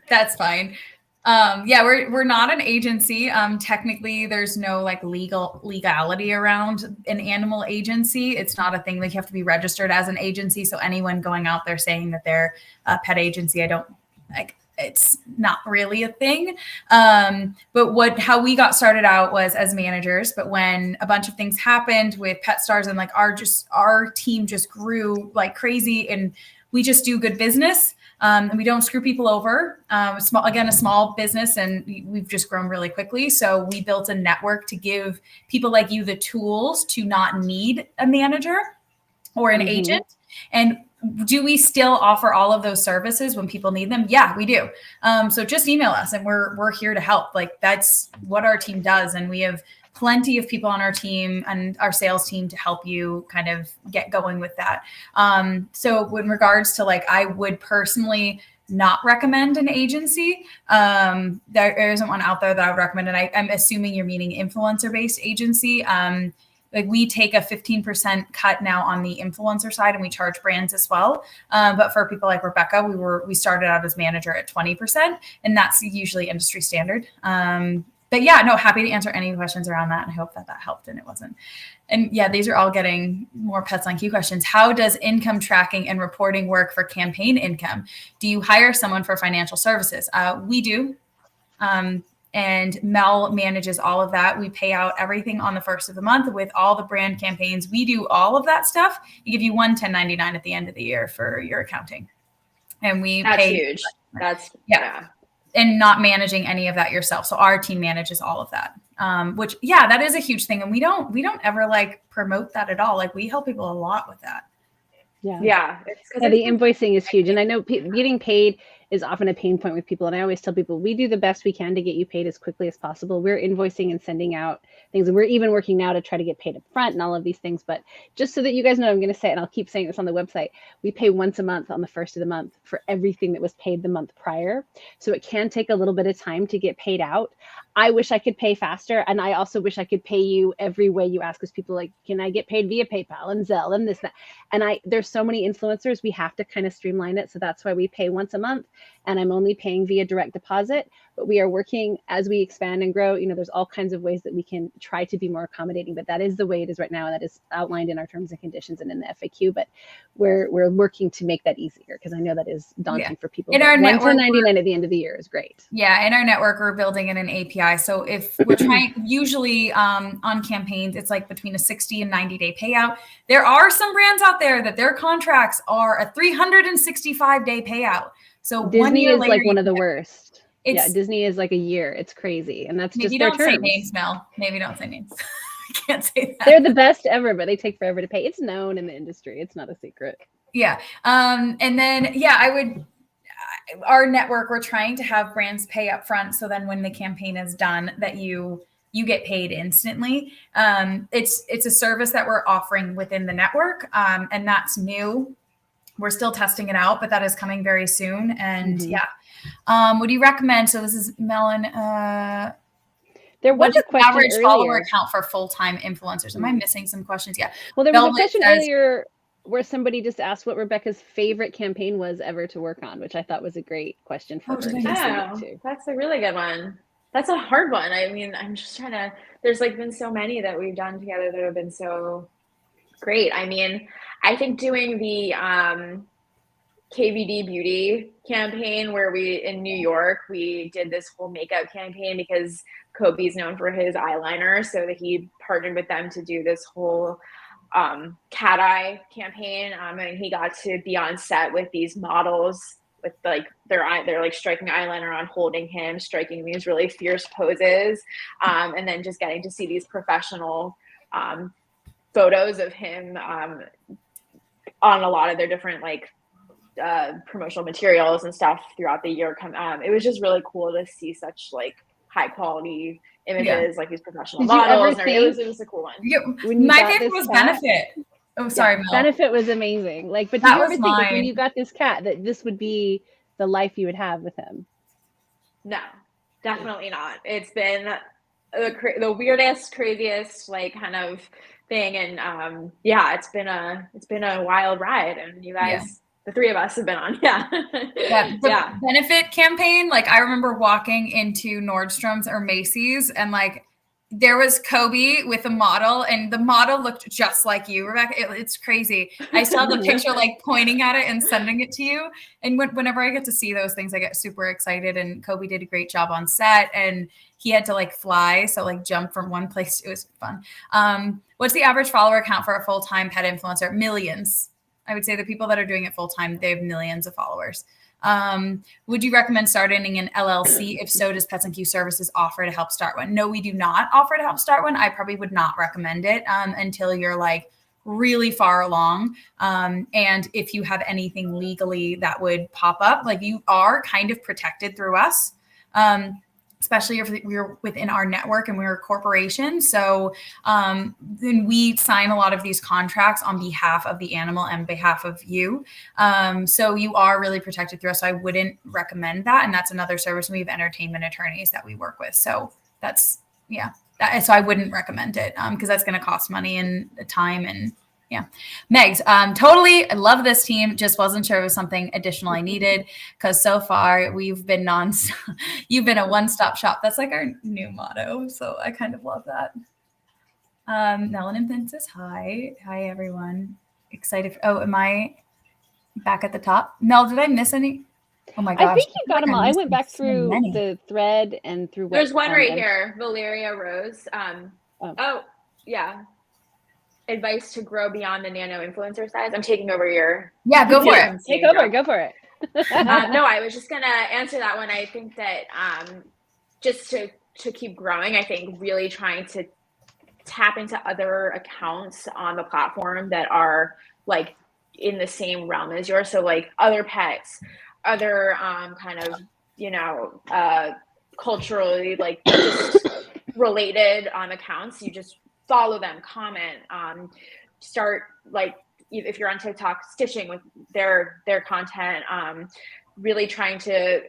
That's fine. We're not an agency. Technically, there's no like legality around an animal agency. It's not a thing. Like, you have to be registered as an agency. So anyone going out there saying that they're a pet agency, it's not really a thing. But how we got started out was as managers. But when a bunch of things happened with Pet Stars, and like our team just grew like crazy, and we just do good business. And we don't screw people over. A small business, and we've just grown really quickly. So we built a network to give people like you the tools to not need a manager or an agent. And do we still offer all of those services when people need them? Yeah, we do. So just email us, and we're here to help. Like, that's what our team does. And we have plenty of people on our team and our sales team to help you kind of get going with that. So in regards to, like, I would personally not recommend an agency. There isn't one out there that I would recommend. And I'm assuming you're meaning influencer-based agency. Like, we take a 15% cut now on the influencer side, and we charge brands as well. But for people like Rebecca, we started out as manager at 20%, and that's usually industry standard. But happy to answer any questions around that. I hope that helped, and it wasn't. And these are all getting more Pets on Cue questions. How does income tracking and reporting work for campaign income? Do you hire someone for financial services? We do. And Mel manages all of that. We pay out everything on the first of the month with all the brand campaigns. We do all of that stuff. We give you one 1099 at the end of the year for your accounting. And that's huge. That's and not managing any of that yourself. So our team manages all of that. Which, yeah, that is a huge thing. And we don't ever like promote that at all. Like we help people a lot with that. Yeah. The invoicing is huge. And I know getting paid is often a pain point with people. And I always tell people, we do the best we can to get you paid as quickly as possible. We're invoicing and sending out things. And we're even working now to try to get paid up front and all of these things. But just so that you guys know, I'm going to say it, and I'll keep saying this on the website, we pay once a month on the first of the month for everything that was paid the month prior. So it can take a little bit of time to get paid out. I wish I could pay faster. And I also wish I could pay you every way you ask, because people like, can I get paid via PayPal and Zelle and this, that? And there's so many influencers, we have to kind of streamline it. So that's why we pay once a month, and I'm only paying via direct deposit. But we are working as we expand and grow. There's all kinds of ways that we can try to be more accommodating, but that is the way it is right now. And that is outlined in our terms and conditions and in the FAQ, but we're working to make that easier, because I know that is daunting for people. In our network, $1.99 at the end of the year is great. Yeah. In our network, we're building in an API. So if we're trying, usually on campaigns, it's like between a 60 and 90 day payout. There are some brands out there that their contracts are a 365 day payout. So Disney is like one of the worst. Yeah, Disney is like a year. It's crazy. And that's just their terms. Maybe don't say names, Mel. Maybe don't say names. I can't say that. They're the best ever, but they take forever to pay. It's known in the industry. It's not a secret. Yeah. And then, our network, we're trying to have brands pay up front. So then when the campaign is done, that you get paid instantly. It's a service that we're offering within the network. And that's new. We're still testing it out, but that is coming very soon. And would you recommend? So this is Melon. There was a question average earlier. Follower account for full-time influencers. Am I missing some questions? Yeah. Well, there was a question earlier where somebody just asked what Rebecca's favorite campaign was ever to work on, which I thought was a great question for her. That's a really good one. That's a hard one. I mean, I'm just trying to. There's like been so many that we've done together that have been so great. I mean, I think doing the KVD Beauty campaign where in New York, we did this whole makeup campaign because Coby's known for his eyeliner. So that he partnered with them to do this whole cat eye campaign. And he got to be on set with these models with like they're like striking eyeliner on, holding him, striking these really fierce poses. And then just getting to see these professional photos of him on a lot of their different like promotional materials and stuff throughout the year. It was just really cool to see such like high quality images, like these professional models. It was a cool one. My favorite was Benefit. Oh, sorry, Mel. Benefit was amazing. Like, but did you ever think like, when you got this cat that this would be the life you would have with him? No, definitely not. It's been the weirdest, craziest, like kind of thing, and it's been a wild ride, and you guys. The three of us have been on. The Benefit campaign. Like I remember walking into Nordstrom's or Macy's and like there was Coby with a model and the model looked just like you, Rebecca. It's crazy. I saw the picture like pointing at it and sending it to you. And whenever I get to see those things, I get super excited. And Coby did a great job on set and he had to like fly. So like jump from one place. It was fun. What's the average follower count for a full-time pet influencer? Millions. I would say the people that are doing it full-time, they have millions of followers. Would you recommend starting an LLC? If so, does Pets and Q Services offer to help start one? No, we do not offer to help start one. I probably would not recommend it until you're like really far along. And if you have anything legally that would pop up, like you are kind of protected through us. Especially if we're within our network and we're a corporation. So then we sign a lot of these contracts on behalf of the animal and behalf of you. So you are really protected through us. So I wouldn't recommend that. And that's another service. We have entertainment attorneys that we work with. So that's, so I wouldn't recommend it because that's going to cost money and time and Megs, totally. I love this team. Just wasn't sure it was something additional I needed because so far we've been you've been a one-stop shop. That's like our new motto. So I kind of love that. Melanin Princess, hi. Hi, everyone. Excited. Am I back at the top? Mel, did I miss any? Oh my gosh. I think you got them all. I went back through the thread and through. There's one right here. Valeria Rose. Advice to grow beyond the nano influencer size. I'm taking over your. Yeah, go for it. Take over. Go for it. No, I was just going to answer that one. I think that just to keep growing, I think really trying to tap into other accounts on the platform that are like in the same realm as yours. So like other pets, other kind of, culturally like just related accounts. You just follow them, comment, start like if you're on TikTok, stitching with their content, really trying to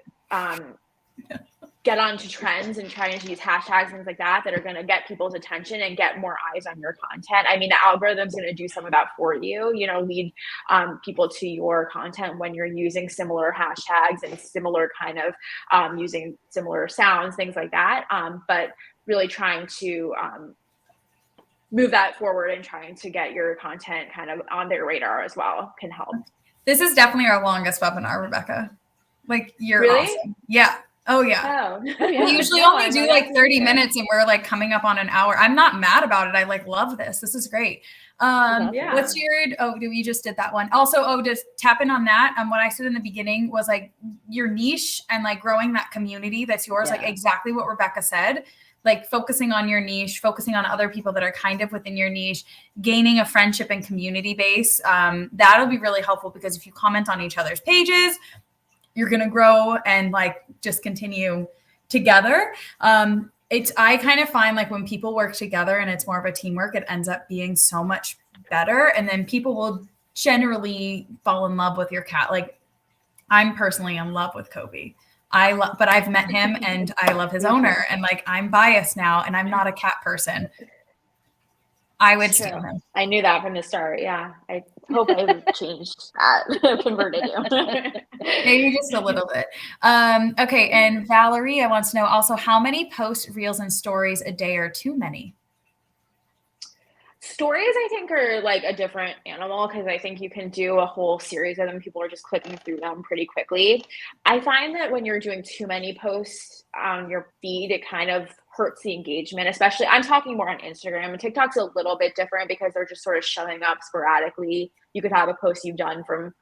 get onto trends and trying to use hashtags, things like that are going to get people's attention and get more eyes on your content. I mean, the algorithm's going to do some of that for you, lead people to your content when you're using similar hashtags and similar kind of using similar sounds, things like that. But really trying to move that forward and trying to get your content kind of on their radar as well can help. This is definitely our longest webinar, Rebecca. Like, you're really? Awesome. Yeah. Oh yeah. Oh. We usually only do like 30 minutes and we're like coming up on an hour. I'm not mad about it. I like love this. This is great. What's your, we just did that one. Also, just tap in on that. What I said in the beginning was like your niche and like growing that community that's yours, like exactly what Rebecca said, like focusing on your niche, focusing on other people that are kind of within your niche, gaining a friendship and community base. That'll be really helpful because if you comment on each other's pages, you're going to grow and like just continue together. I kind of find like when people work together and it's more of a teamwork, it ends up being so much better. And then people will generally fall in love with your cat. Like I'm personally in love with Coby. But I've met him and I love his owner and like, I'm biased now and I'm not a cat person. I would steal him. I knew that from the start. Yeah. I hope I've changed that, converted you. Maybe just a little bit. Okay. And Valerie, I want to know also how many posts, reels, and stories a day are too many? Stories, I think, are like a different animal because I think you can do a whole series of them. People are just clicking through them pretty quickly. I find that when you're doing too many posts on your feed, it kind of hurts the engagement, especially I'm talking more on Instagram. And TikTok's a little bit different because they're just sort of showing up sporadically. You could have a post you've done from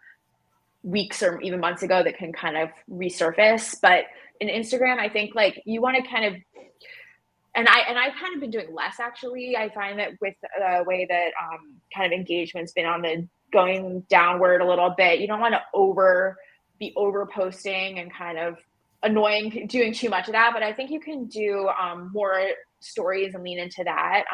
weeks or even months ago that can kind of resurface. But in Instagram, I think like you want to kind of, and I've kind of been doing less actually. I find that with the way that kind of engagement's been on the going downward a little bit, you don't want to be over posting and kind of annoying, doing too much of that. But I think you can do more stories and lean into that.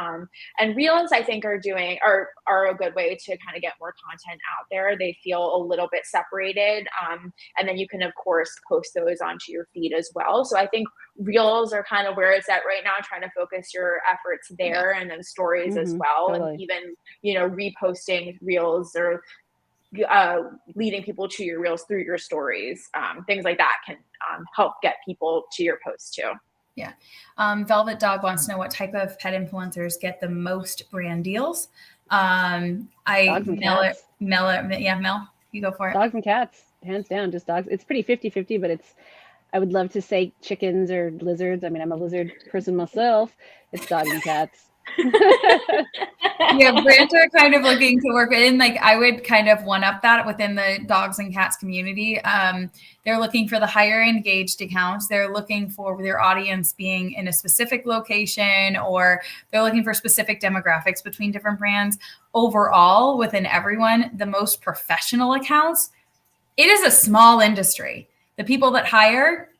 And reels, I think, are a good way to kind of get more content out there. They feel a little bit separated. And then you can, of course, post those onto your feed as well. So I think reels are kind of where it's at right now, trying to focus your efforts there, and then stories as well. Totally. And even, reposting reels or leading people to your reels through your stories, things like that can help get people to your posts too. Yeah. Velvet Dog wants to know what type of pet influencers get the most brand deals. Mel, you go for it. Dogs and cats, hands down, just dogs. It's pretty 50-50, but I would love to say chickens or lizards. I mean, I'm a lizard person myself. It's dogs and cats. Yeah, brands are kind of looking to work in, like I would kind of one up that within the dogs and cats community. They're looking for the higher engaged accounts. They're looking for their audience being in a specific location, or they're looking for specific demographics between different brands. Overall, within everyone, the most professional accounts, it is a small industry. The people that hire,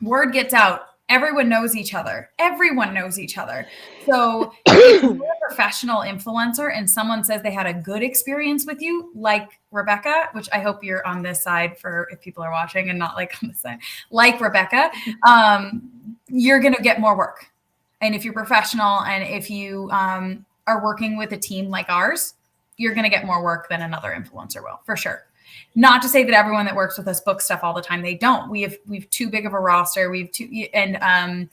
word gets out. Everyone knows each other. Everyone knows each other. So if you're a professional influencer and someone says they had a good experience with you, like Rebecca, which I hope you're on this side for if people are watching and not like on this side, like Rebecca, you're going to get more work. And if you're professional and if you are working with a team like ours, you're going to get more work than another influencer will, for sure. Not to say that everyone that works with us books stuff all the time. They don't. We've too big of a roster. And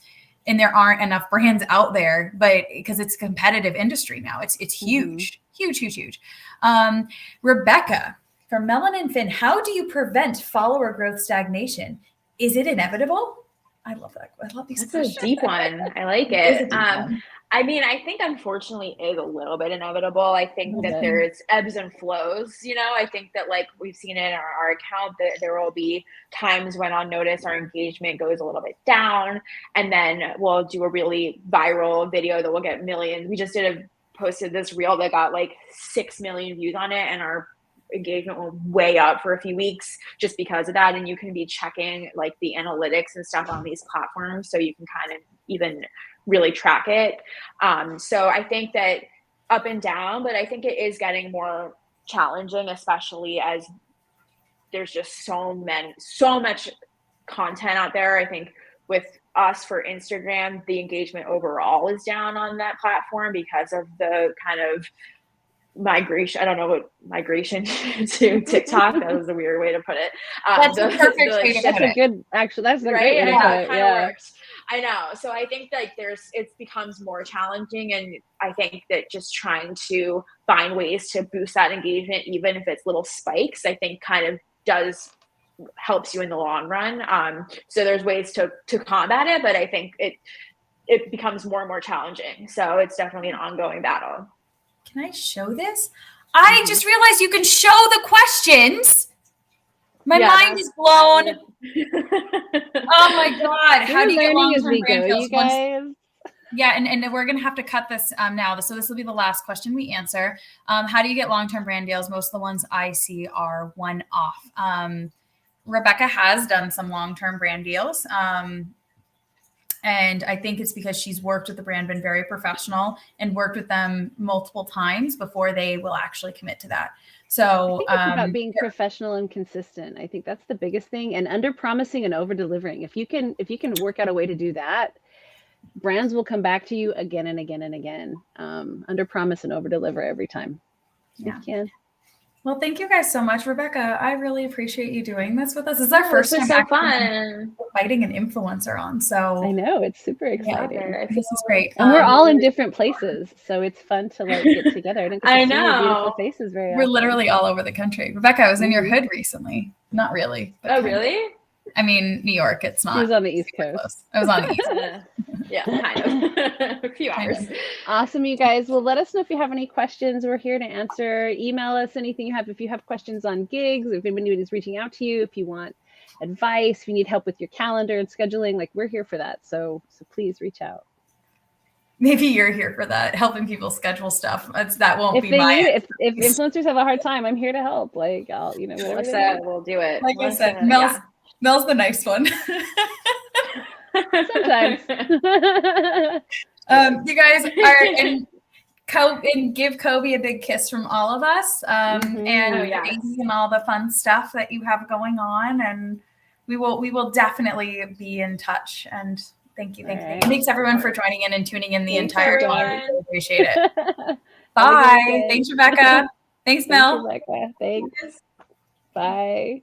there aren't enough brands out there, but because it's a competitive industry now, it's huge, huge. Rebecca, from Melon and Finn, how do you prevent follower growth stagnation? Is it inevitable? I love that. I love these questions. That's a deep one. I like it. I mean, I think unfortunately is a little bit inevitable. I think that there's ebbs and flows, you know. I think that like we've seen it in our account that there will be times when on notice our engagement goes a little bit down, and then we'll do a really viral video that will get millions. We just posted this reel that got like 6 million views on it, and our engagement will way up for a few weeks just because of that. And you can be checking like the analytics and stuff on these platforms, so you can kind of even really track it. So I think that up and down, but I think it is getting more challenging, especially as there's just so much content out there. I think with us for Instagram, the engagement overall is down on that platform because of the kind of migration. I don't know what migration to TikTok. That was a weird way to put it. That's a perfect way to put it. Good, actually, that's a right? great way to put it. Yeah. Works. I know. So I think like it becomes more challenging, and I think that just trying to find ways to boost that engagement, even if it's little spikes, I think kind of helps you in the long run. So there's ways to combat it, but I think it becomes more and more challenging. So it's definitely an ongoing battle. Can I show this? I just realized you can show the questions. My mind is blown. Oh my God. How do you get long-term brand deals? You guys? Yeah, and we're going to have to cut this now. So this will be the last question we answer. How do you get long-term brand deals? Most of the ones I see are one-off. Rebecca has done some long-term brand deals. And I think it's because she's worked with the brand, been very professional, and worked with them multiple times before they will actually commit to that. So I think it's about being professional and consistent. I think that's the biggest thing, and under promising and over delivering. If you can work out a way to do that, brands will come back to you again and again and again. Under promise and over deliver every time. Yeah. You can. Well, thank you guys so much, Rebecca. I really appreciate you doing this with us. This is our first time so fun fighting an influencer on. So I know it's super exciting. Yeah, this is great, and we're all in different places, so it's fun to like get together. I don't get to see your beautiful faces very often. We're literally all over the country. Rebecca, I was in your hood recently. Not really. Oh, really? I mean, New York. It's not. She was on the East Coast. Close. I was on the East Coast. Yeah, kind of. A few hours. Awesome, you guys. Well, let us know if you have any questions. We're here to answer. Email us anything you have. If you have questions on gigs, if anybody is reaching out to you, if you want advice, if you need help with your calendar and scheduling, like we're here for that. So please reach out. Maybe you're here for that, helping people schedule stuff. That won't be my. If influencers have a hard time, I'm here to help. Like I'll, we'll do it. Like I said, Mel's the nice one. Sometimes. You guys are and give Coby a big kiss from all of us. And all the fun stuff that you have going on. And we will definitely be in touch. And thank you. Thanks everyone for joining in and tuning in the entire time. I really appreciate it. Bye. Thanks, Rebecca. Thanks, Mel. Rebecca. Thanks. Bye.